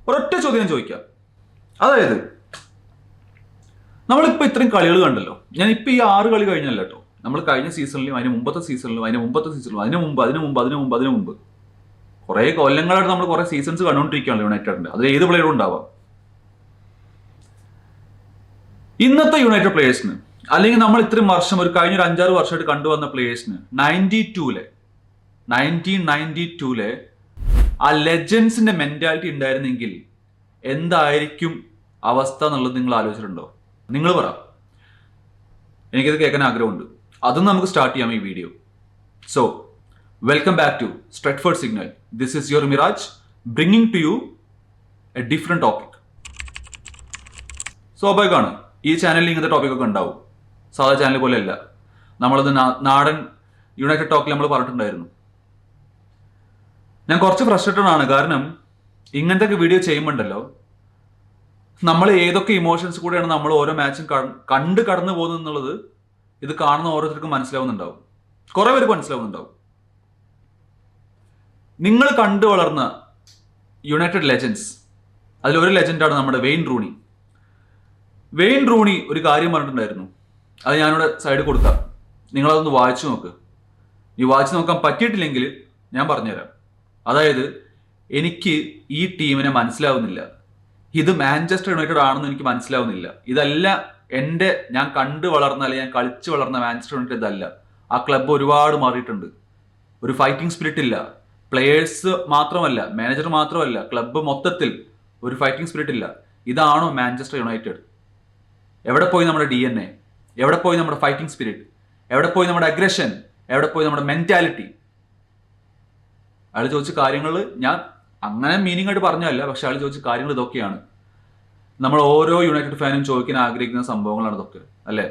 ഒരൊറ്റ ചോദ്യം ചോദിക്കാം. അതായത് നമ്മളിപ്പോൾ ഇത്രയും കളികൾ കണ്ടല്ലോ. ഞാൻ ഇപ്പോൾ ഈ 6 കളി കഴിഞ്ഞല്ല കേട്ടോ. നമ്മൾ കഴിഞ്ഞ സീസണിലും അതിന് മുമ്പത്തെ സീസണിലും അതിന് മുമ്പ് കുറേ കൊല്ലങ്ങളായിട്ട് നമ്മൾ കുറേ സീസൺസ് കണ്ടുകൊണ്ടിരിക്കുകയാണ് യുണൈറ്റഡിന്റെ. അത് ഏത് പ്ലെയറും ഉണ്ടാവാം. ഇന്നത്തെ യുണൈറ്റഡ് പ്ലേയേഴ്സിന്, അല്ലെങ്കിൽ നമ്മൾ ഇത്രയും വർഷം കഴിഞ്ഞ ഒരു 5-6 വർഷമായിട്ട് കണ്ടുവന്ന പ്ലേയേഴ്സിന് 1992 ആ ലെജൻസിന്റെ മെന്റാലിറ്റി ഉണ്ടായിരുന്നെങ്കിൽ എന്തായിരിക്കും അവസ്ഥ എന്നുള്ളത് നിങ്ങൾ ആലോചിച്ചിട്ടുണ്ടോ? നിങ്ങൾ പറ. എനിക്കത് കേൾക്കാൻ ആഗ്രഹമുണ്ട്. അതും നമുക്ക് സ്റ്റാർട്ട് ചെയ്യാം ഈ video. So welcome back to Stretford Signal. This is your Miraj bringing to you a different topic. സ്വാഭാവികമാണ് ഈ ചാനലിൽ ഇങ്ങനത്തെ ടോപ്പിക്കൊക്കെ ഉണ്ടാവും. സാധാ ചാനൽ പോലെയല്ല. നമ്മളത് നാടൻ യുണൈറ്റഡ് ടോക്കിൽ നമ്മൾ പറഞ്ഞിട്ടുണ്ടായിരുന്നു. ഞാൻ കുറച്ച് ഫ്രസ്ട്രേറ്റഡ് ആണ്. കാരണം ഇങ്ങനത്തെ വീഡിയോ ചെയ്യുമ്പോണ്ടല്ലോ, നമ്മൾ ഏതൊക്കെ ഇമോഷൻസ് കൂടെയാണ് നമ്മൾ ഓരോ മാച്ചും കടന്നു പോകുന്നത് എന്നുള്ളത് ഇത് കാണുന്ന ഓരോരുത്തർക്കും മനസ്സിലാവുന്നുണ്ടാവും. കുറെ പേർക്ക് മനസ്സിലാവുന്നുണ്ടാവും. നിങ്ങൾ കണ്ടു വളർന്ന യുണൈറ്റഡ് ലെജൻസ്, അതിലൊരു ലെജൻഡാണ് നമ്മുടെ വെയിൻ റൂണി. വെയിൻ റൂണി ഒരു കാര്യം പറഞ്ഞിട്ടുണ്ടായിരുന്നു. അത് ഞാനിവിടെ സൈഡിൽ കൊടുക്കാം. നിങ്ങളതൊന്ന് വായിച്ചു നോക്ക്. ഈ വായിച്ചു നോക്കാൻ പറ്റിയിട്ടില്ലെങ്കിൽ ഞാൻ പറഞ്ഞുതരാം. അതായത്, എനിക്ക് ഈ ടീമിനെ മനസ്സിലാവുന്നില്ല. ഇത് മാഞ്ചസ്റ്റർ യുണൈറ്റഡ് ആണെന്ന് എനിക്ക് മനസ്സിലാവുന്നില്ല. ഇതല്ല ഞാൻ കണ്ടു വളർന്ന, അല്ലെങ്കിൽ ഞാൻ കളിച്ചു വളർന്ന മാഞ്ചസ്റ്റർ യുണൈറ്റഡ് ഇതല്ല. ആ ക്ലബ്ബ് ഒരുപാട് മാറിയിട്ടുണ്ട്. ഒരു ഫൈറ്റിംഗ് സ്പിരിറ്റ് ഇല്ല. പ്ലെയേഴ്സ് മാത്രമല്ല, മാനേജർ മാത്രമല്ല, ക്ലബ്ബ് മൊത്തത്തിൽ ഒരു ഫൈറ്റിംഗ് സ്പിരിറ്റ് ഇല്ല. ഇതാണോ മാഞ്ചസ്റ്റർ യുണൈറ്റഡ്? എവിടെ പോയി നമ്മുടെ DNA? എവിടെ പോയി നമ്മുടെ ഫൈറ്റിംഗ് സ്പിരിറ്റ്? എവിടെ പോയി നമ്മുടെ അഗ്രഷൻ? എവിടെ പോയി നമ്മുടെ മെന്റാലിറ്റി? അയാൾ ചോദിച്ച കാര്യങ്ങൾ ഞാൻ അങ്ങനെ മീനിങ് ആയിട്ട് പറഞ്ഞല്ല, പക്ഷെ അയാൾ ചോദിച്ച കാര്യങ്ങൾ ഇതൊക്കെയാണ്. നമ്മൾ ഓരോ യുണൈറ്റഡ് ഫാനും ചോദിക്കാൻ ആഗ്രഹിക്കുന്ന സംഭവങ്ങളാണ് ഇതൊക്കെ, അല്ലേ?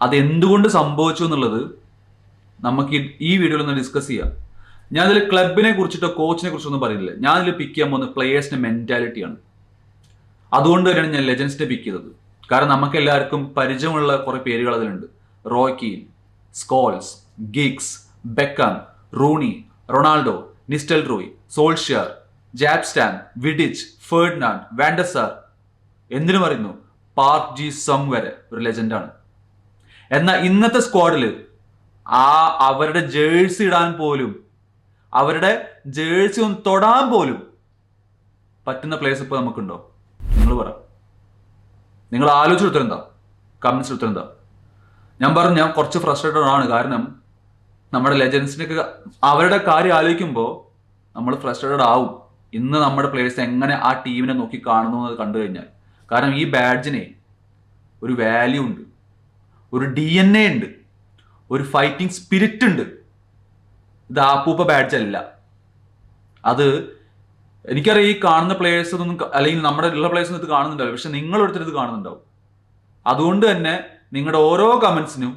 അതെന്തുകൊണ്ട് സംഭവിച്ചു എന്നുള്ളത് നമുക്ക് ഈ വീഡിയോയിൽ ഒന്ന് ഡിസ്കസ് ചെയ്യാം. ഞാനതിൽ ക്ലബിനെ കുറിച്ചിട്ടോ കോച്ചിനെ കുറിച്ചൊന്നും പറയുന്നില്ല. ഞാനതിൽ പിക്ക് ചെയ്യാൻ പോകുന്ന പ്ലെയേഴ്സിന്റെ മെന്റാലിറ്റിയാണ്. അതുകൊണ്ട് തന്നെയാണ് ഞാൻ ലെജൻസിനെ പിക്ക് ചെയ്തത്. കാരണം നമുക്ക് എല്ലാവർക്കും പരിചയമുള്ള കുറെ പേരുകൾ അതിലുണ്ട്. Roy Keane, Scholes, Giggs, Beckham, Rooney, Ronaldo, Nistelrooy, Solskjaer, Jaap Stam, Vidic, Ferdinand, Van der Sar, എന്തിനു പറയുന്നു, പാർക്ക് ജി സം വരെ ഒരു ലെജൻഡാണ്. എന്നാൽ ഇന്നത്തെ സ്ക്വാഡിൽ അവരുടെ ജേഴ്സി ഇടാൻ പോലും, അവരുടെ ജേഴ്സി ഒന്ന് തൊടാൻ പോലും പറ്റുന്ന പ്ലേയേഴ്സ് ഇപ്പോൾ നമുക്കുണ്ടോ? നിങ്ങൾ പറ. നിങ്ങൾ ആലോചിച്ച് ഉത്തരം എന്താ? കമന്റ്സിൽ ഉത്തരം എന്താ? ഞാൻ കുറച്ച് ഫ്രസ്ട്രേറ്റഡ് ആണ്. കാരണം നമ്മുടെ ലെജൻസിനൊക്കെ അവരുടെ കാര്യം ആലോചിക്കുമ്പോൾ നമ്മൾ ഫ്രസ്ട്രേറ്റഡ് ആവും. ഇന്ന് നമ്മുടെ പ്ലേയേഴ്സ് എങ്ങനെ ആ ടീമിനെ നോക്കി കാണുന്നു എന്നത് കണ്ടു കഴിഞ്ഞാൽ. കാരണം ഈ ബാഡ്ജിനെ ഒരു വാല്യൂ ഉണ്ട്, ഒരു DNA ഉണ്ട്, ഒരു ഫൈറ്റിംഗ് സ്പിരിറ്റ് ഉണ്ട്. ഇത് ആപ്പൂപ്പ ബാഡ്ജ് അല്ല. അത് എനിക്കറിയാം, ഈ കാണുന്ന പ്ലേയേഴ്സ് ഒന്നും, അല്ലെങ്കിൽ നമ്മുടെ ഉള്ള പ്ലേയേഴ്സ് ഒന്നും ഇത് കാണുന്നുണ്ടാവില്ല. പക്ഷെ നിങ്ങൾ ഒരുത്തർ ഇത് കാണുന്നുണ്ടാവും. അതുകൊണ്ട് തന്നെ നിങ്ങളുടെ ഓരോ കമന്റ്സിനും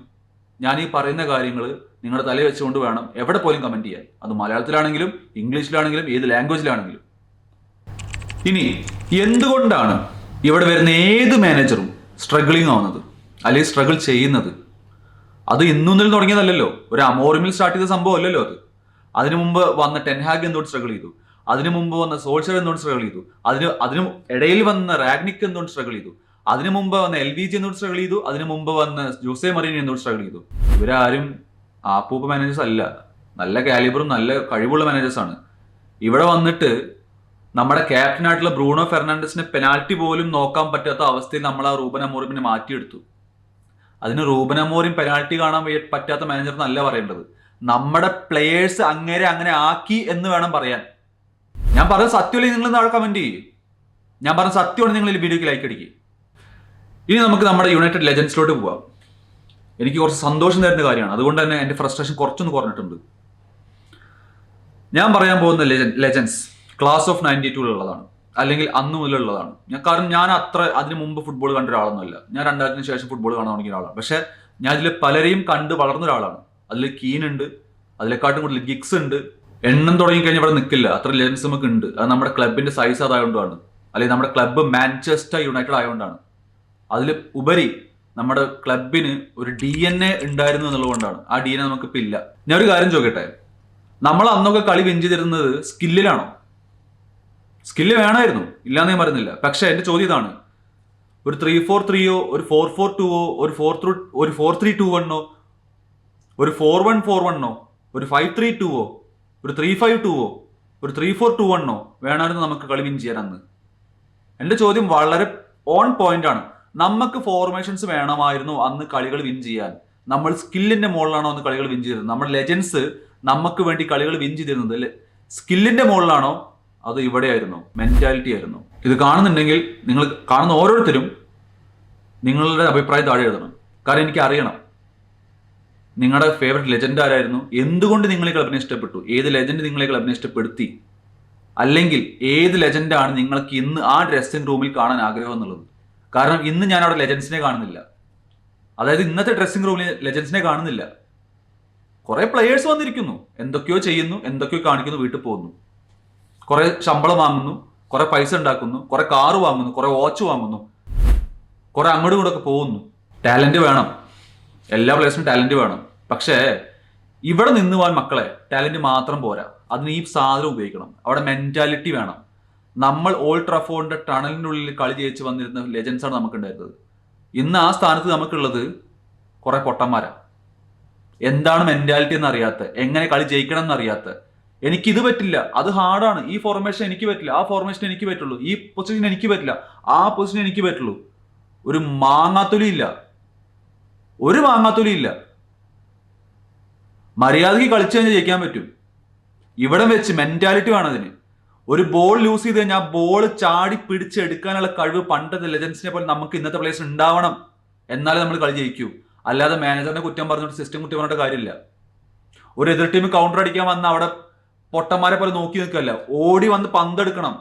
ഞാൻ ഈ പറയുന്ന കാര്യങ്ങൾ നിങ്ങളുടെ തലയിൽ വെച്ചുകൊണ്ട് വേണം എവിടെ പോലും കമന്റ് ചെയ്യാൻ. അത് മലയാളത്തിലാണെങ്കിലും ഇംഗ്ലീഷിലാണെങ്കിലും ഏത് ലാംഗ്വേജിലാണെങ്കിലും. ഇനി എന്തുകൊണ്ടാണ് ഇവിടെ വരുന്ന ഏത് മാനേജറും സ്ട്രഗിളിങ് ആവുന്നത്, അല്ലെങ്കിൽ സ്ട്രഗിൾ ചെയ്യുന്നത്? അത് ഇന്നൊന്നിൽ തുടങ്ങിയതല്ലല്ലോ. ഒരു അമോറിമിൽ സ്റ്റാർട്ട് ചെയ്ത സംഭവം അല്ലല്ലോ അത്. അതിനു മുമ്പ് വന്ന ടെൻഹാഗ് എന്തുകൊണ്ട് സ്ട്രഗിൾ ചെയ്തു? അതിനു മുമ്പ് വന്ന സോൾഷർ എന്തുകൊണ്ട് സ്ട്രഗിൾ ചെയ്തു? അതിനു ഇടയിൽ വന്ന റാഗ്നിക് എന്തുകൊണ്ട് സ്ട്രഗിൾ ചെയ്തു? അതിനു മുമ്പ് വന്ന LVG എന്തുകൊണ്ട് സ്ട്രഗിൾ ചെയ്തു? അതിനു മുമ്പ് വന്ന ജോസെ മറീനോ എന്തുകൊണ്ട് സ്ട്രഗിൾ ചെയ്തു? ഇവരാരും ആപ്പൂപ്പ മാനേജേഴ്സ് അല്ല. നല്ല കാലിബറും നല്ല കഴിവുള്ള മാനേജേഴ്സ് ആണ്. ഇവിടെ വന്നിട്ട് നമ്മുടെ ക്യാപ്റ്റനായിട്ടുള്ള ബ്രൂണോ ഫെർണാണ്ടസിനെ പെനാൽറ്റി പോലും നോക്കാൻ പറ്റാത്ത അവസ്ഥയിൽ നമ്മൾ ആ റൂബൻ അമോറിമിനെ മാറ്റിയെടുത്തു. അതിന് റൂബൻ അമോറിം പെനാൽറ്റി കാണാൻ പറ്റാത്ത മാനേജർ എന്നല്ല പറയേണ്ടത്. നമ്മുടെ പ്ലെയേഴ്സ് അങ്ങനെ ആക്കി എന്ന് വേണം പറയാൻ. ഞാൻ പറഞ്ഞ സത്യമല്ലെങ്കിൽ നിങ്ങൾ നാളെ കമന്റ് ചെയ്യും. ഞാൻ പറഞ്ഞ സത്യമാണ്, നിങ്ങൾ ഈ വീഡിയോക്ക് ലൈക്ക് അടിക്കുക. ഇനി നമുക്ക് നമ്മുടെ യുണൈറ്റഡ് ലെജൻസിലോട്ട് പോവാം. എനിക്ക് കുറച്ച് സന്തോഷം തരുന്ന കാര്യമാണ്. അതുകൊണ്ട് തന്നെ എൻ്റെ ഫ്രസ്ട്രേഷൻ കുറച്ചൊന്ന് കുറഞ്ഞിട്ടുണ്ട്. ഞാൻ പറയാൻ പോകുന്ന ലെജൻസ് ക്ലാസ് ഓഫ് 92-ലുള്ളതാണ്, അല്ലെങ്കിൽ അന്ന് മുതലുള്ളതാണ്. കാരണം ഞാൻ അതിന് മുമ്പ് ഫുട്ബോൾ കണ്ട ഒരാളൊന്നുമല്ല. ഞാൻ 2000-ന് ശേഷം ഫുട്ബോൾ കാണാൻ തുടങ്ങിയ ഒരാളാണ്. പക്ഷെ ഞാൻ ഇതിൽ പലരെയും കണ്ട് വളർന്ന ഒരാളാണ്. അതിൽ കീൻ ഉണ്ട്, അതിലെക്കാട്ടും കൂടുതൽ ഗിഗ്സ് ഉണ്ട്. എണ്ണം തുടങ്ങിക്കഴിഞ്ഞാൽ ഇവിടെ നിൽക്കില്ല. അത്ര ലെജൻസ് നമുക്ക് ഉണ്ട്. അത് നമ്മുടെ ക്ലബിന്റെ സൈസ് അതായതുകൊണ്ടാണ്, അല്ലെങ്കിൽ നമ്മുടെ ക്ലബ്ബ് മാഞ്ചസ്റ്റർ യുണൈറ്റഡ് ആയതുകൊണ്ടാണ്. അതിൽ ഉപരി നമ്മുടെ ക്ലബിന് ഒരു DNA ഉണ്ടായിരുന്നു എന്നുള്ളതുകൊണ്ടാണ്. ആ DNA നമുക്കിപ്പോൾ ഇല്ല. ഞാൻ ഒരു കാര്യം ചോദിക്കട്ടെ, നമ്മൾ അന്നൊക്കെ കളി വിൻ ചെയ്തിരുന്നത് സ്കില്ലിലാണോ? സ്കില്ല് വേണമായിരുന്നു, ഇല്ലാന്ന് ഞാൻ പറയുന്നില്ല. പക്ഷെ എന്റെ ചോദ്യം ഇതാണ്, ഒരു 3-4-3 ഒരു 4-4-2 ഒരു 4-3-2-1 ഒരു 4-1-4-1 ഒരു 5-3-2 ഒരു 3-5-2 ഒരു 3-4-2-1 വേണമായിരുന്നു നമുക്ക് കളി വിൻ ചെയ്യാൻ അന്ന്. എന്റെ ചോദ്യം വളരെ ഓൺ പോയിന്റ് ആണ്. നമുക്ക് ഫോർമേഷൻസ് വേണമായിരുന്നു അന്ന് കളികൾ വിൻ ചെയ്യാൻ. നമ്മൾ സ്കില്ലിന്റെ മുകളിലാണോ അന്ന് കളികൾ വിൻ ചെയ്തിരുന്നത്? നമ്മുടെ ലെജൻസ് നമുക്ക് വേണ്ടി കളികൾ വിൻ ചെയ്തിരുന്നത് അല്ലെ സ്കില്ലിന്റെ മുകളിലാണോ അത് ഇവിടെയായിരുന്നു? മെന്റാലിറ്റി ആയിരുന്നു. ഇത് കാണുന്നുണ്ടെങ്കിൽ നിങ്ങൾ കാണുന്ന ഓരോരുത്തരും നിങ്ങളുടെ അഭിപ്രായം താഴെ എഴുതണം. കാരണം എനിക്ക് അറിയണം നിങ്ങളുടെ ഫേവറേറ്റ് ലെജൻഡ് ആരായിരുന്നു, എന്തുകൊണ്ട് നിങ്ങൾ ഈ ക്ലബിനെ ഇഷ്ടപ്പെട്ടു, ഏത് ലെജൻഡ് നിങ്ങളെ ക്ലബിനെ ഇഷ്ടപ്പെടുത്തി, അല്ലെങ്കിൽ ഏത് ലെജൻഡാണ് നിങ്ങൾക്ക് ഇന്ന് ആ ഡ്രസ്സിംഗ് റൂമിൽ കാണാൻ ആഗ്രഹം എന്നുള്ളത്. കാരണം ഇന്ന് ഞാൻ അവിടെ ലെജൻസിനെ കാണുന്നില്ല. അതായത് ഇന്നത്തെ ഡ്രസ്സിംഗ് റൂമിൽ ലെജൻസിനെ കാണുന്നില്ല. കുറെ പ്ലെയേഴ്സ് വന്നിരിക്കുന്നു, എന്തൊക്കെയോ ചെയ്യുന്നു, എന്തൊക്കെയോ കാണിക്കുന്നു, വീട്ടിൽ പോകുന്നു, കുറെ ശമ്പളം വാങ്ങുന്നു, കുറെ പൈസ ഉണ്ടാക്കുന്നു, കുറെ കാറ് വാങ്ങുന്നു, കുറെ വാച്ച് വാങ്ങുന്നു, കുറെ അങ്ങോട്ടും ഇങ്ങോട്ടൊക്കെ പോകുന്നു. ടാലന്റ് വേണം, എല്ലാ പ്ലേയേഴ്സിനും ടാലന്റ് വേണം. പക്ഷേ ഇവിടെ നിന്ന് പോകാൻ മക്കളെ ടാലന്റ് മാത്രം പോരാ, അതിന് ഈ സാധനം ഉപയോഗിക്കണം. അവിടെ മെന്റാലിറ്റി വേണം. നമ്മൾ ഓൾഡ് ട്രാഫോർഡിന്റെ ടണലിന്റെ ഉള്ളിൽ കളി ജയിച്ച് വന്നിരുന്ന ലെജൻസാണ് നമുക്കുണ്ടായിരുന്നത്. ഇന്ന് ആ സ്ഥാനത്ത് നമുക്കുള്ളത് കുറെ പൊട്ടന്മാരാ. എന്താണ് മെന്റാലിറ്റി എന്ന് അറിയാത്ത, എങ്ങനെ കളി ജയിക്കണം എന്നറിയാത്ത. എനിക്കിത് പറ്റില്ല, അത് ഹാർഡാണ്, ഈ ഫോർമേഷൻ എനിക്ക് പറ്റില്ല, ആ ഫോർമേഷൻ എനിക്ക് പറ്റുള്ളൂ, ഈ പൊസിഷൻ എനിക്ക് പറ്റില്ല, ആ പൊസിഷൻ എനിക്ക് പറ്റുള്ളൂ. ഒരു മാങ്ങാത്തൊലി ഇല്ല, ഒരു മാങ്ങാത്തൊലി ഇല്ല. മര്യാദയ്ക്ക് കളിച്ചു കഴിഞ്ഞാൽ ജയിക്കാൻ പറ്റും. ഇവിടെ വെച്ച് മെന്റാലിറ്റി വേണം അതിന്. ഒരു ബോൾ ലൂസ് ചെയ്ത് കഴിഞ്ഞാൽ ആ ബോൾ ചാടി പിടിച്ചെടുക്കാനുള്ള കഴിവ് പണ്ടത്തെ ലെജൻസിനെ പോലെ നമുക്ക് ഇന്നത്തെ പ്ലേയേഴ്സ് ഉണ്ടാവണം. എന്നാലേ നമ്മൾ കളി ജയിക്കൂ. അല്ലാതെ മാനേജറിനെ കുറ്റം പറഞ്ഞിട്ട് സിസ്റ്റം കുറ്റം പറഞ്ഞിട്ട് കാര്യമില്ല. ഒരു എതിർ ടീം കൗണ്ടർ അടിക്കാൻ വന്ന അവിടെ പൊട്ടന്മാരെ പോലെ നോക്കി നിൽക്കല്ല, ഓടി വന്ന് പന്തെടുക്കണം.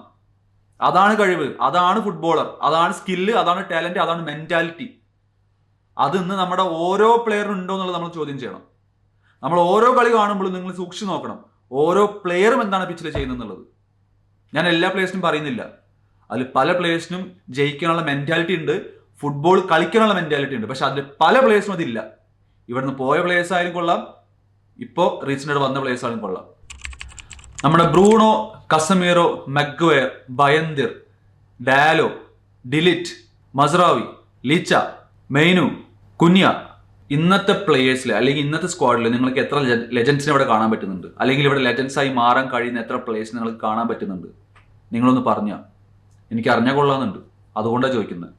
അതാണ് കഴിവ്, അതാണ് ഫുട്ബോളർ, അതാണ് സ്കില്ല്, അതാണ് ടാലന്റ്, അതാണ് മെന്റാലിറ്റി. അത് ഇന്ന് നമ്മുടെ ഓരോ പ്ലെയറും ഉണ്ടോ എന്നുള്ളത് നമ്മൾ ചോദ്യം ചെയ്യണം. നമ്മൾ ഓരോ കളി കാണുമ്പോഴും നിങ്ങൾ സൂക്ഷിച്ച് നോക്കണം ഓരോ പ്ലെയറും എന്താണ് പിച്ചിൽ ചെയ്യുന്നത് എന്നുള്ളത്. ഞാൻ എല്ലാ പ്ലേയേഴ്സിനും പറയുന്നില്ല, അതിൽ പല പ്ലേയേഴ്സിനും ജയിക്കാനുള്ള മെന്റാലിറ്റി ഉണ്ട്, ഫുട്ബോൾ കളിക്കാനുള്ള മെന്റാലിറ്റി ഉണ്ട്. പക്ഷെ അതിൽ പല പ്ലേയേഴ്സിനും അതില്ല. ഇവിടുന്ന് പോയ പ്ലേയേഴ്സ് ആയാലും കൊള്ളാം, ഇപ്പോൾ റീസെന്റ് വന്ന പ്ലേയേഴ്സ് ആയാലും കൊള്ളാം. നമ്മുടെ Bruno, Casemiro, Maguire, Bayindir, Dalot, de Ligt, Mazraoui, Licha, Mainoo, Cunha, ഇന്നത്തെ പ്ലേയേഴ്സിൽ അല്ലെങ്കിൽ ഇന്നത്തെ സ്ക്വാഡിൽ നിങ്ങൾക്ക് എത്ര ലെജൻസിനെ ഇവിടെ കാണാൻ പറ്റുന്നുണ്ട്? അല്ലെങ്കിൽ ഇവിടെ ലെജൻസായി മാറാൻ കഴിയുന്ന എത്ര പ്ലേയേഴ്സ് നിങ്ങൾക്ക് കാണാൻ പറ്റുന്നുണ്ട്? നിങ്ങളൊന്ന് പറഞ്ഞാൽ എനിക്ക് അറിഞ്ഞാൽ കൊള്ളാമെന്നുണ്ട്. അതുകൊണ്ടാണ് ചോദിക്കുന്നത്.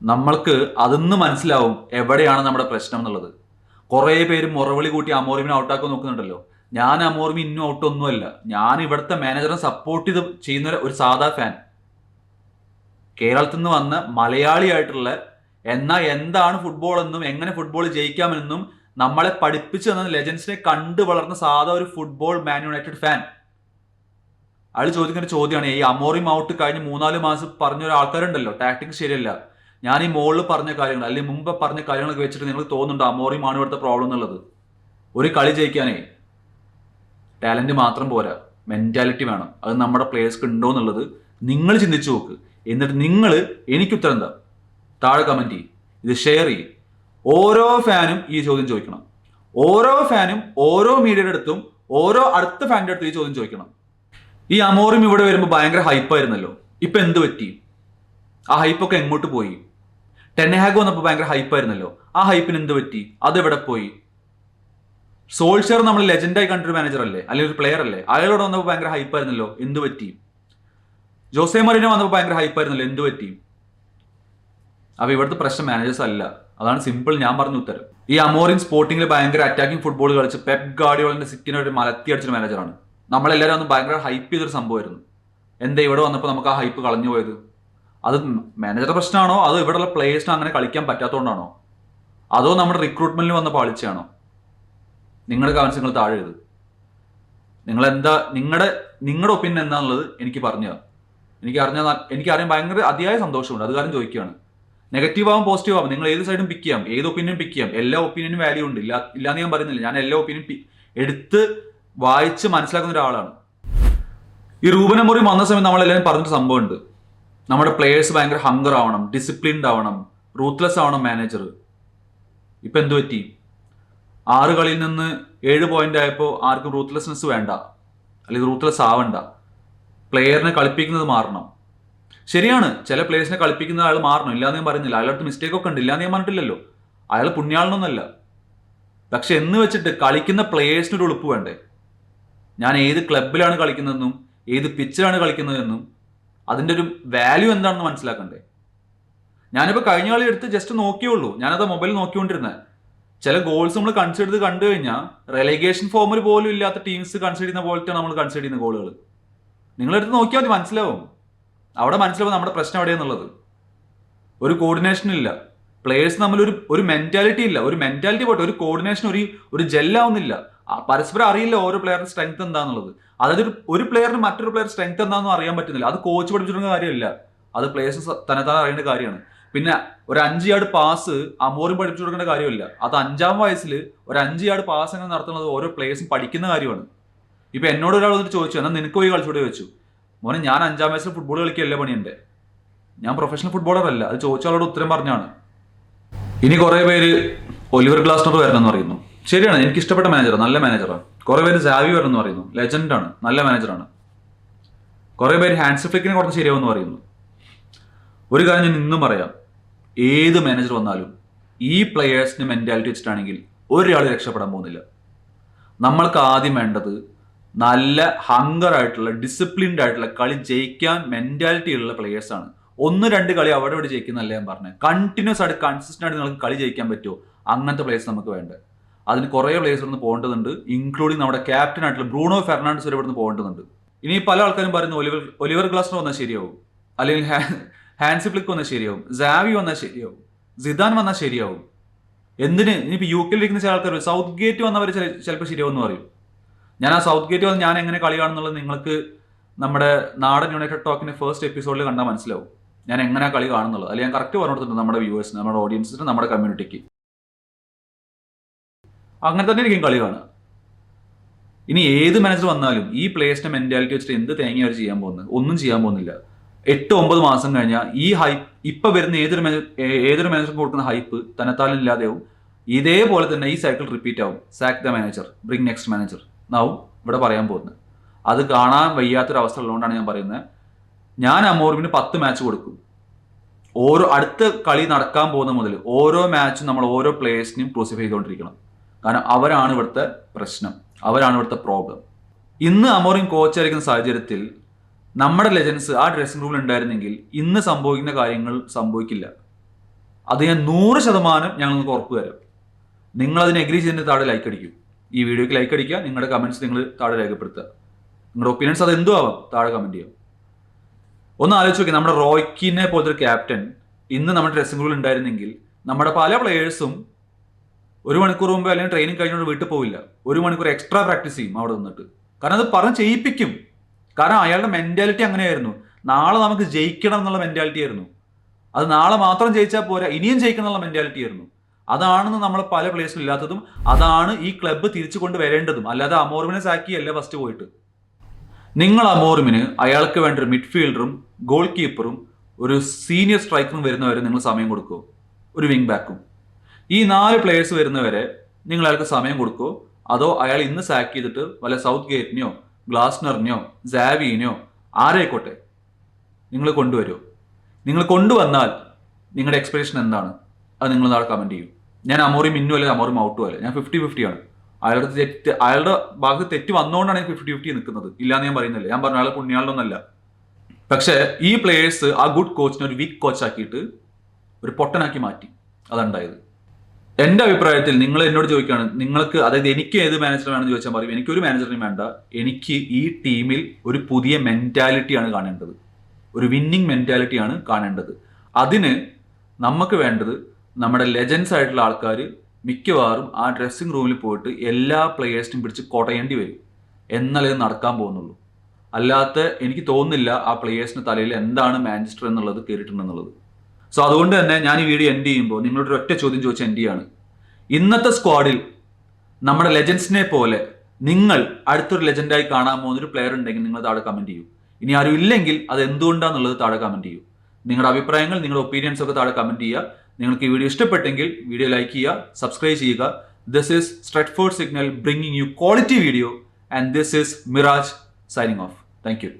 നമ്മൾക്ക് അതൊന്ന് മനസ്സിലാവും എവിടെയാണ് നമ്മുടെ പ്രശ്നം എന്നുള്ളത്. കുറേ പേര് മുറവിളി കൂട്ടി അമോറിമിനെ ഔട്ടാക്കാൻ നോക്കുന്നുണ്ടല്ലോ. ഞാൻ അമോറിമി ഇന്നും ഔട്ടൊന്നുമല്ല. ഞാൻ ഇവിടുത്തെ മാനേജറെ സപ്പോർട്ട് ചെയ്ത് ചെയ്യുന്ന ഒരു സാധാ ഫാൻ, കേരളത്തിൽ നിന്ന് വന്ന മലയാളിയായിട്ടുള്ള, എന്നാൽ എന്താണ് ഫുട്ബോൾ എന്നും എങ്ങനെ ഫുട്ബോൾ ജയിക്കാമെന്നും നമ്മളെ പഠിപ്പിച്ചു തന്ന ലെജൻസിനെ കണ്ടു വളർന്ന സാധാ ഒരു ഫുട്ബോൾ മാൻ യുണൈറ്റഡ് ഫാൻ. അയാൾ ചോദിക്കുന്ന ഒരു ചോദ്യമാണ്, ഈ അമോറിം ഔട്ട് കഴിഞ്ഞ് 3-4 മാസം പറഞ്ഞ ഒരു ആൾക്കാരുണ്ടല്ലോ, ടാക്ടിക്സ് ശരിയല്ല, ഞാൻ ഈ മുകളിൽ പറഞ്ഞ കാര്യങ്ങൾ അല്ലെങ്കിൽ മുമ്പ് പറഞ്ഞ കാര്യങ്ങളൊക്കെ വെച്ചിട്ട് നിങ്ങൾക്ക് തോന്നുന്നുണ്ടോ അമോറിം ആണ് ഇവിടുത്തെ പ്രോബ്ലം എന്നുള്ളത്? ഒരു കളി ജയിക്കാനേ ടാലന്റ് മാത്രം പോരാ, മെന്റാലിറ്റി വേണം. അത് നമ്മുടെ പ്ലേയേഴ്സ്ക്ക് ഉണ്ടോ എന്നുള്ളത് നിങ്ങൾ ചിന്തിച്ചു നോക്ക്. എന്നിട്ട് നിങ്ങൾ എനിക്ക് ഉത്തരം എന്താ താഴെ കമന്റ് ചെയ്യും, ഇത് ഷെയർ ചെയ്യും. ഓരോ ഫാനും ഈ ചോദ്യം ചോദിക്കണം. ഓരോ ഫാനും ഓരോ മീഡിയയുടെ അടുത്തും ഓരോ അടുത്ത ഫാനിന്റെ അടുത്തും ഈ ചോദ്യം ചോദിക്കണം. ഈ അമോറിം ഇവിടെ വരുമ്പോൾ ഭയങ്കര ഹൈപ്പായിരുന്നല്ലോ, ഇപ്പൊ എന്ത് പറ്റി? ആ ഹൈപ്പൊക്കെ എങ്ങോട്ട് പോയി? ടെൻഹാഗ് വന്നപ്പോൾ ഭയങ്കര ഹൈപ്പായിരുന്നല്ലോ, ആ ഹൈപ്പിന് എന്ത് പറ്റി? അതെവിടെ പോയി? സോൾഷർ നമ്മൾ ലെജൻഡായി കണ്ടൊരു മാനേജർ അല്ലേ, അല്ലെങ്കിൽ ഒരു പ്ലെയർ അല്ലേ? അയാളോട് വന്നപ്പോൾ ഭയങ്കര ഹൈപ്പായിരുന്നല്ലോ, എന്ത് പറ്റി? ജോസെ മറിനോ വന്നപ്പോൾ ഭയങ്കര ഹൈപ്പായിരുന്നല്ലോ, എന്ത് പറ്റി? അപ്പൊ ഇവിടുത്തെ പ്രശ്നം മാനേജേഴ്സ് അല്ല. അതാണ് സിമ്പിൾ ഞാൻ പറഞ്ഞ ഉത്തരം. ഈ അമോറിൻ സ്പോർട്ടിംഗിൽ ഭയങ്കര അറ്റാക്കിംഗ് ഫുട്ബോൾ കളിച്ച് പെപ് ഗാർഡിയോളിന്റെ സിറ്റിനെ ഒരു മലത്തി അടിച്ചൊരു മാനേജറാണ്. നമ്മളെല്ലാവരും ഒന്ന് ഭയങ്കര ഹൈപ്പ് ചെയ്തൊരു സംഭവമായിരുന്നു. എന്താ ഇവിടെ വന്നപ്പോൾ നമുക്ക് ആ ഹൈപ്പ് കളഞ്ഞു പോയത്? അത് മാനേജറുടെ പ്രശ്നമാണോ, അതോ ഇവിടെയുള്ള പ്ലേയേഴ്സിന് അങ്ങനെ കളിക്കാൻ പറ്റാത്തതുകൊണ്ടാണോ, അതോ നമ്മുടെ റിക്രൂട്ട്മെന്റിൽ വന്ന പാളിച്ചയാണോ? നിങ്ങളുടെ കമന്റ്സ് നിങ്ങൾ താഴെ എഴുത്. നിങ്ങളെന്താ നിങ്ങളുടെ ഒപ്പീനിയൻ എന്താണെന്നുള്ളത് എനിക്ക് പറഞ്ഞു. എനിക്കറിയാൻ ഭയങ്കര അതിയായ സന്തോഷമുണ്ട്. അത് കാരണം ചോദിക്കുകയാണ്. നെഗറ്റീവ് ആവും പോസിറ്റീവ് ആവും, നിങ്ങൾ ഏത് സൈഡും പിക്ക് ചെയ്യാം, ഏത് ഒപ്പീനിയൻ പിക്ക് ചെയ്യാം. എല്ലാ ഒപ്പീനിയനും വാല്യൂ ഉണ്ട്, ഇല്ലാന്ന് ഞാൻ പറയുന്നില്ല. ഞാൻ എല്ലാ ഒപ്പീനിയൻ എടുത്ത് വായിച്ച് മനസ്സിലാക്കുന്ന ഒരാളാണ്. ഈ റൂബൻ അമോറിം വന്ന സമയത്ത് നമ്മളെല്ലാവരും പറഞ്ഞൊരു സംഭവമുണ്ട്, നമ്മുടെ പ്ലേയേഴ്സ് ഭയങ്കര ഹങ്കർ ആവണം, ഡിസിപ്ലിൻഡ് ആവണം, റൂത്ത്ലെസ് ആവണം മാനേജർ. ഇപ്പൊ എന്തു പറ്റി? 6 കളിയിൽ നിന്ന് 7 പോയിന്റ് ആയപ്പോൾ ആർക്കും റൂത്ത്ലെസ്നെസ് വേണ്ട, അല്ലെങ്കിൽ റൂത്ത്ലെസ് ആവണ്ട. പ്ലെയറിനെ കളിപ്പിക്കുന്നത് മാറണം. ശരിയാണ്, ചില പ്ലേയേഴ്സിനെ കളിപ്പിക്കുന്ന അയാൾ മാറണം, ഇല്ലാന്ന് ഞാൻ പറയുന്നില്ല. അയാളുടെ മിസ്റ്റേക്ക് ഒക്കെ ഉണ്ട്, ഇല്ലാന്ന് ഞാൻ പറഞ്ഞിട്ടില്ലല്ലോ. അയാൾ പുണ്യാളനൊന്നല്ല. പക്ഷെ എന്ന് വെച്ചിട്ട് കളിക്കുന്ന പ്ലേയേഴ്സിനൊരു ഉളുപ്പ് വേണ്ടേ? ഞാൻ ഏത് ക്ലബിലാണ് കളിക്കുന്നതെന്നും ഏത് പിച്ചിലാണ് കളിക്കുന്നതെന്നും അതിൻ്റെ ഒരു വാല്യൂ എന്താണെന്ന് മനസ്സിലാക്കണ്ടേ? ഞാനിപ്പോൾ കഴിഞ്ഞ കളി എടുത്ത് ജസ്റ്റ് നോക്കിയുള്ളൂ. ഞാനത് മൊബൈൽ നോക്കിക്കൊണ്ടിരുന്നത്. ചില ഗോൾസ് നമ്മൾ കൺസിഡർ ചെയ്ത് കണ്ടു കഴിഞ്ഞാൽ റെലഗേഷൻ ഫോമിൽ പോലും ഇല്ലാത്ത ടീംസ് കൺസിഡർ ചെയ്യുന്ന പോലത്തെയാണ് നമ്മൾ കൺസിഡർ ചെയ്യുന്ന ഗോളുകൾ. നിങ്ങളെടുത്ത് നോക്കിയാൽ മതി, മനസ്സിലാവും. അവിടെ മനസ്സിലാവും നമ്മുടെ പ്രശ്നം എവിടെയാന്നുള്ളത്. ഒരു കോർഡിനേഷൻ ഇല്ല, പ്ലേയേഴ്സ് തമ്മിൽ ഒരു മെന്റാലിറ്റി ഇല്ല. ഒരു മെന്റാലിറ്റി പോട്ടെ, ഒരു കോർഡിനേഷൻ ഒരു ജെല്ലാവുന്നില്ല. പരസ്പരം അറിയില്ല ഓരോ പ്ലെയറിന്റെ സ്ട്രെങ്ത് എന്താണെന്നുള്ളത്. അതായത് ഒരു പ്ലെയറിന് മറ്റൊരു പ്ലെയർ സ്ട്രെങ്ത് എന്താണെന്ന് അറിയാൻ പറ്റുന്നില്ല. അത് കോച്ച് പഠിപ്പിച്ചിട്ടുള്ള കാര്യമില്ല, അത് പ്ലേയേഴ്സ് തന്നെത്താൻ അറിയേണ്ട കാര്യമാണ്. പിന്നെ ഒരു 5 യാർഡ് പാസ് അമോറും പഠിപ്പിച്ചു കൊടുക്കേണ്ട കാര്യമില്ല. അത് 5ാം വയസ്സിൽ ഒരു 5 യാർഡ് പാസ് എങ്ങനെ നടത്തുന്നത് ഓരോ പ്ലേയേഴ്സും പഠിക്കുന്ന കാര്യമാണ്. ഇപ്പൊ എന്നോട് ഒരാൾ വന്നിട്ട് ചോദിച്ചു, എന്നാൽ നിനക്ക് പോയി കളിച്ചോടെ ചോദിച്ചു. മോനെ, ഞാൻ 5ാം വയസ്സിൽ ഫുട്ബോൾ കളിക്കുകയല്ല പണിയുണ്ട്, ഞാൻ പ്രൊഫഷണൽ ഫുട്ബോളർ അല്ല. അത് ചോദിച്ച ആളോട് ഉത്തരം പറഞ്ഞാണ്. ഇനി കുറെ പേര് ഒലിവർ ഗ്ലാസ്നർ വരണമെന്ന് പറയുന്നു. ശരിയാണ്, എനിക്ക് ഇഷ്ടപ്പെട്ട മാനേജറാണ്, നല്ല മാനേജറാണ്. കുറെ പേര് സാവി വരണമെന്ന് പറയുന്നു, ലെജൻഡാണ്, നല്ല മാനേജറാണ്. കുറെ പേര് ഹാൻസ് ഫ്ലിക്കിനെ കുറച്ച് ശരിയാവുമെന്ന് പറയുന്നു. ഒരു കാര്യം ഞാൻ ഇന്നും പറയാം, ഏത് മാനേജർ വന്നാലും ഈ പ്ലെയേഴ്സിന് മെന്റാലിറ്റി വെച്ചിട്ടാണെങ്കിൽ ഒരാൾ രക്ഷപ്പെടാൻ പോകുന്നില്ല. നമ്മൾക്ക് ആദ്യം വേണ്ടത് നല്ല ഹങ്കർ ആയിട്ടുള്ള ഡിസിപ്ലിൻഡ് ആയിട്ടുള്ള കളി ജയിക്കാൻ മെന്റാലിറ്റി ഉള്ള പ്ലെയേഴ്സാണ്. 1-2 കളി അവിടെ ഇവിടെ ജയിക്കുന്നല്ല ഞാൻ പറഞ്ഞത്. കണ്ടിന്യൂസ് ആയിട്ട് കൺസിസ്റ്റന്റ് ആയിട്ട് നിങ്ങൾക്ക് കളി ജയിക്കാൻ പറ്റുമോ? അങ്ങനത്തെ പ്ലേയേഴ്സ് നമുക്ക് വേണ്ടത്. അതിന് കുറേ പ്ലേയേഴ്സ് ഇവിടുന്ന് പോകേണ്ടതുണ്ട്, ഇൻക്ലൂഡിങ് നമ്മുടെ ക്യാപ്റ്റൻ ആയിട്ടുള്ള ബ്രൂണോ ഫെർണാണ്ടസ് വരെ ഇവിടുന്ന് പോകേണ്ടതുണ്ട്. ഇനി പല ആൾക്കാരും പറയുന്നു ഒലിവർ ഗ്ലാസ്നർ വന്നാൽ ശരിയാവും, അല്ലെങ്കിൽ ഹാൻസി ഫ്ലിക്ക് വന്നാൽ ശരിയാവും, സാവി വന്നാൽ ശരിയാവും, സിദാൻ വന്നാൽ ശരിയാവും. എന്തിന്? ഇനിയിപ്പോൾ UK ഇരിക്കുന്ന ചില ആൾക്കാർ സൗത്ത് ഗേറ്റ് വന്നവർ ചിലപ്പോൾ ശരിയാവും എന്ന് പറയും. ഞാൻ ആ സൗത്ത് ഗേറ്റ് വന്ന് ഞാൻ എങ്ങനെ കളി കാണുന്നുള്ളത് നിങ്ങൾക്ക് നമ്മുടെ നാടൻ യുണൈറ്റഡ് ടോക്കിന്റെ ഫസ്റ്റ് എപ്പിസോഡിൽ കണ്ടാൽ മനസ്സിലാവും ഞാൻ എങ്ങനെ കളി കാണുന്നുള്ളത്. അല്ലെങ്കിൽ ഞാൻ കറക്റ്റ് പറഞ്ഞു കൊടുത്തിട്ടുണ്ട് നമ്മുടെ വ്യൂവേഴ്സിന്, നമ്മുടെ ഓഡിയൻസിന്, നമ്മുടെ കമ്മ്യൂണിറ്റിക്ക്. അങ്ങനെ തന്നെ ഇരിക്കും കളി കാണുക. ഇനി ഏത് മാനേജർ വന്നാലും ഈ പ്ലേയേഴ്സിന്റെ മെന്റാലിറ്റി വെച്ചിട്ട് എന്ത് തേങ്ങ അവർ ചെയ്യാൻ പോകുന്നത്? ഒന്നും ചെയ്യാൻ പോകുന്നില്ല. 8-9 മാസം കഴിഞ്ഞാൽ ഈ ഹൈപ്പ് ഇപ്പൊ വരുന്ന ഏതൊരു മാനേജർക്ക് കൊടുക്കുന്ന ഹൈപ്പ് തന്നെത്താലും ഇല്ലാതെയാവും. ഇതേപോലെ തന്നെ ഈ സൈക്കിൾ റിപ്പീറ്റ് ആവും. Sack the manager, bring next manager എന്നാവും ഇവിടെ പറയാൻ പോകുന്നത്. അത് കാണാൻ വയ്യാത്തൊരവസ്ഥ ഉള്ളതുകൊണ്ടാണ് ഞാൻ പറയുന്നത്, ഞാൻ അമോറിമിന് 10 മാച്ച് കൊടുക്കും. അടുത്ത കളി നടക്കാൻ പോകുന്ന മുതൽ ഓരോ മാച്ചും നമ്മൾ ഓരോ പ്ലേയേഴ്സിനെയും ക്രൂസിഫൈ ചെയ്തുകൊണ്ടിരിക്കണം. കാരണം അവരാണ് ഇവിടുത്തെ പ്രശ്നം, അവരാണ് ഇവിടുത്തെ പ്രോബ്ലം. ഇന്ന് അമോറിം കോച്ചായിരിക്കുന്ന സാഹചര്യത്തിൽ നമ്മുടെ ലെജൻസ് ആ ഡ്രസ്സിംഗ് റൂമിൽ ഉണ്ടായിരുന്നെങ്കിൽ ഇന്ന് സംഭവിക്കുന്ന കാര്യങ്ങൾ സംഭവിക്കില്ല. അത് ഞാൻ 100% ഞങ്ങൾ നിങ്ങൾക്ക് ഉറപ്പ് തരാം. നിങ്ങളതിന് എഗ്രി ചെയ്തതിൻ്റെ താഴെ ലൈക്ക് അടിക്കും. ഈ വീഡിയോയ്ക്ക് ലൈക്ക് അടിക്കുക, നിങ്ങളുടെ കമൻറ്റ്സ് നിങ്ങൾ താഴെ രേഖപ്പെടുത്തുക. നിങ്ങളുടെ ഒപ്പീനിയൻസ് അത് എന്തും ആവാം, താഴെ കമൻറ്റ് ചെയ്യാം. ഒന്ന് ആലോചിച്ച് നോക്കി, നമ്മുടെ റോയ്ക്കിനെ പോലത്തെ ഒരു ക്യാപ്റ്റൻ ഇന്ന് നമ്മുടെ ഡ്രസ്സിംഗ് റൂമിൽ ഉണ്ടായിരുന്നെങ്കിൽ നമ്മുടെ പല പ്ലെയേഴ്സും 1 മണിക്കൂർ മുമ്പ് അല്ലെങ്കിൽ ട്രെയിനിങ് കഴിഞ്ഞുകൊണ്ട് വീട്ടിൽ പോവില്ല, 1 മണിക്കൂർ എക്സ്ട്രാ പ്രാക്ടീസ് ചെയ്യും അവിടെ നിന്നിട്ട്. കാരണം അത് പറഞ്ഞ് ചെയ്യിപ്പിക്കും. കാരണം അയാളുടെ മെന്റാലിറ്റി അങ്ങനെയായിരുന്നു. നാളെ നമുക്ക് ജയിക്കണം എന്നുള്ള മെന്റാലിറ്റി ആയിരുന്നു. അത് നാളെ മാത്രം ജയിച്ചാൽ പോരാ, ഇനിയും ജയിക്കണം എന്നുള്ള മെന്റാലിറ്റി ആയിരുന്നു. അതാണെന്ന് നമ്മൾ പല പ്ലേയേഴ്സിലും ഇല്ലാത്തതും അതാണ് ഈ ക്ലബ്ബ് തിരിച്ചു കൊണ്ടുവരേണ്ടതും. അല്ലാതെ അമോറിമിനെ സാക്കിയല്ല ഫസ്റ്റ് പോയിട്ട്. നിങ്ങൾ അമോറിമിന് അയാൾക്ക് വേണ്ട ഒരു മിഡ്ഫീൽഡറും ഗോൾ കീപ്പറും ഒരു സീനിയർ സ്ട്രൈക്കറും വരുന്നവരെ നിങ്ങൾ സമയം കൊടുക്കുമോ? ഒരു വിങ് ബാക്കും. ഈ 4 പ്ലേയേഴ്സ് വരുന്നവരെ നിങ്ങൾ അയാൾക്ക് സമയം കൊടുക്കുമോ? അതോ അയാൾ ഇന്ന് സാക്ക് ചെയ്തിട്ട് വല്ല സൗത്ത് ഗേറ്റിനെയോ ഗ്ലാസ്നറിനെയോ സാവിനെയോ ആരെയായിക്കോട്ടെ നിങ്ങൾ കൊണ്ടുവരുമോ? നിങ്ങൾ കൊണ്ടുവന്നാൽ നിങ്ങളുടെ എക്സ്പെക്ടേഷൻ എന്താണ്? അത് നിങ്ങൾ നാളെ കമൻറ്റ് ചെയ്യും. ഞാൻ അമോറിം ഇന്നും അല്ല അമോറിം ഔട്ടും അല്ല, ഞാൻ 50-50 ആണ്. അയാളുടെ ഭാഗത്ത് തെറ്റ് വന്നുകൊണ്ടാണ് ഞാൻ 50-50 നിൽക്കുന്നത്, ഇല്ലാന്ന് ഞാൻ പറയുന്നില്ല. ഞാൻ പറഞ്ഞ അയാൾ പുണ്യാളൊന്നല്ല. പക്ഷേ ഈ പ്ലേയേഴ്സ് ആ ഗുഡ് കോച്ചിനെ ഒരു വീക്ക് കോച്ചാക്കിയിട്ട് ഒരു പൊട്ടനാക്കി മാറ്റി. അതുണ്ടായത്. എൻ്റെ അഭിപ്രായത്തിൽ നിങ്ങൾ എന്നോട് ചോദിക്കുകയാണ്, നിങ്ങൾക്ക്, അതായത് എനിക്ക് ഏത് മാനേജർ വേണമെന്ന് ചോദിച്ചാൽ പറയും എനിക്കൊരു മാനേജറിനും വേണ്ട. എനിക്ക് ഈ ടീമിൽ ഒരു പുതിയ മെന്റാലിറ്റിയാണ് കാണേണ്ടത്, ഒരു വിന്നിങ് മെന്റാലിറ്റിയാണ് കാണേണ്ടത്. അതിന് നമുക്ക് വേണ്ടത് നമ്മുടെ ലെജൻസ് ആയിട്ടുള്ള ആൾക്കാർ മിക്കവാറും ആ ഡ്രസ്സിംഗ് റൂമിൽ പോയിട്ട് എല്ലാ പ്ലെയേഴ്സിനും പിടിച്ച് കൊടയേണ്ടി വരും. എന്നാലേ ഇത് നടക്കാൻ പോകുന്നുള്ളൂ. അല്ലാത്ത എനിക്ക് തോന്നുന്നില്ല ആ പ്ലെയേഴ്സിന് തലയിൽ എന്താണ് മാഞ്ചസ്റ്റർ എന്നുള്ളത് കയറിയിട്ടുണ്ടെന്നുള്ളത്. സോ അതുകൊണ്ട് തന്നെ ഞാൻ ഈ വീഡിയോ എൻഡ് ചെയ്യുമ്പോൾ നിങ്ങളോട് ഒറ്റ ചോദ്യം ചോദിച്ച് എൻഡ് ചെയ്യാണ്. ഇന്നത്തെ സ്ക്വാഡിൽ നമ്മുടെ ലെജൻസിനെ പോലെ നിങ്ങൾ അടുത്തൊരു ലെജൻഡായി കാണാൻ പോകുന്നൊരു പ്ലെയർ ഉണ്ടെങ്കിൽ നിങ്ങൾ താഴെ കമൻറ്റ് ചെയ്യൂ. ഇനി ആരും ഇല്ലെങ്കിൽ അത് എന്തുകൊണ്ടാണെന്നുള്ളത് താഴെ കമൻറ്റ് ചെയ്യൂ. നിങ്ങളുടെ അഭിപ്രായങ്ങൾ, നിങ്ങളുടെ ഒപ്പീനിയൻസ് ഒക്കെ താഴെ കമൻറ്റ് ചെയ്യുക. നിങ്ങൾക്ക് ഈ വീഡിയോ ഇഷ്ടപ്പെട്ടെങ്കിൽ വീഡിയോ ലൈക്ക് ചെയ്യുക, സബ്സ്ക്രൈബ് ചെയ്യുക. This is Stretford Signal bringing you quality video, and this is Miraj signing off. Thank U.